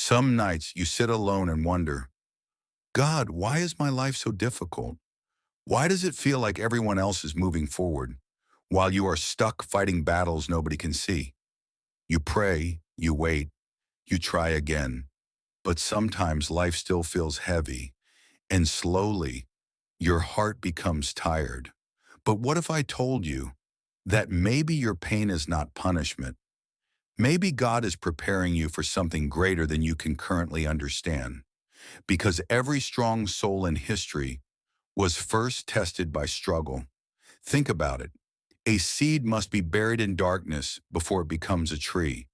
Some nights you sit alone and wonder, God, why is my life so difficult? Why does it feel like everyone else is moving forward while you are stuck fighting battles nobody can see? You pray, you wait, you try again, but sometimes life still feels heavy, and slowly your heart becomes tired. But what if I told you that maybe your pain is not punishment? Maybe God is preparing you for something greater than you can currently understand, because every strong soul in history was first tested by struggle. Think about it. A seed must be buried in darkness before it becomes a tree.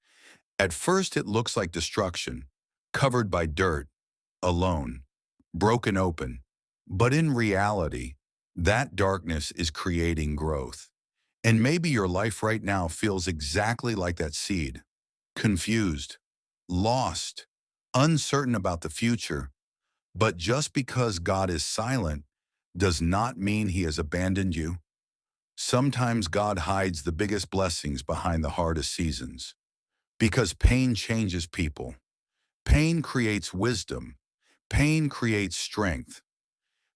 At first, it looks like destruction, covered by dirt, alone, broken open. But in reality, that darkness is creating growth. And maybe your life right now feels exactly like that seed, confused, lost, uncertain about the future. But just because God is silent does not mean he has abandoned you. Sometimes God hides the biggest blessings behind the hardest seasons. Because pain changes people. Pain creates wisdom. Pain creates strength.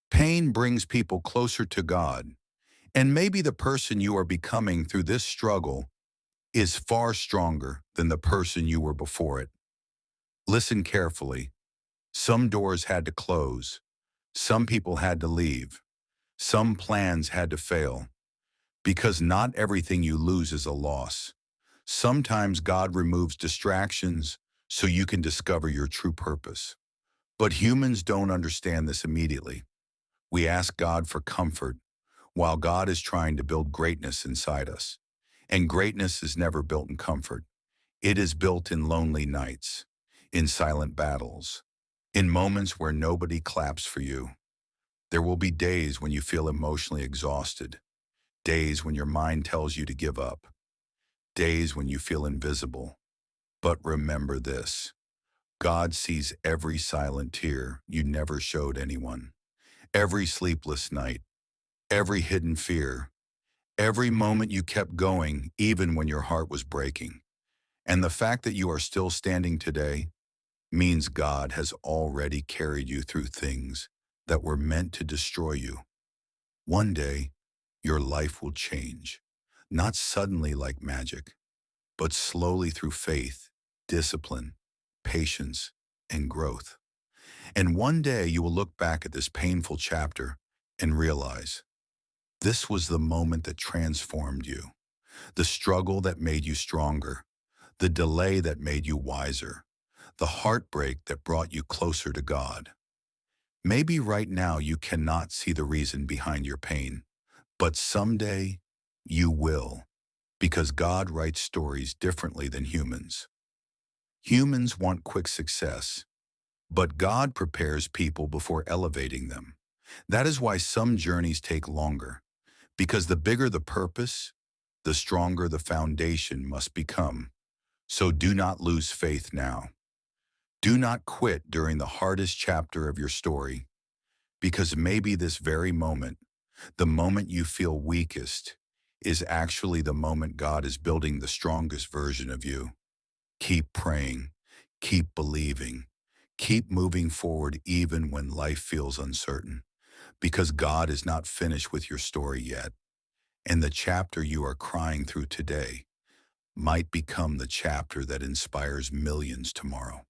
Pain brings people closer to God. And maybe the person you are becoming through this struggle is far stronger than the person you were before it. Listen carefully. Some doors had to close. Some people had to leave. Some plans had to fail. Because not everything you lose is a loss. Sometimes God removes distractions so you can discover your true purpose. But humans don't understand this immediately. We ask God for comfort while God is trying to build greatness inside us. And greatness is never built in comfort. It is built in lonely nights, in silent battles, in moments where nobody claps for you. There will be days when you feel emotionally exhausted, days when your mind tells you to give up, days when you feel invisible. But remember this, God sees every silent tear you never showed anyone, every sleepless night, every hidden fear, every moment you kept going even when your heart was breaking. And the fact that you are still standing today means God has already carried you through things that were meant to destroy you. One day, your life will change, not suddenly like magic, but slowly through faith, discipline, patience, and growth. And one day you will look back at this painful chapter and realize this was the moment that transformed you, the struggle that made you stronger, the delay that made you wiser, the heartbreak that brought you closer to God. Maybe right now you cannot see the reason behind your pain, but someday you will, because God writes stories differently than humans. Humans want quick success, but God prepares people before elevating them. That is why some journeys take longer, because the bigger the purpose, the stronger the foundation must become. So do not lose faith now. Do not quit during the hardest chapter of your story, because maybe this very moment, the moment you feel weakest, is actually the moment God is building the strongest version of you. Keep praying, keep believing, keep moving forward even when life feels uncertain, because God is not finished with your story yet. And the chapter you are crying through today might become the chapter that inspires millions tomorrow.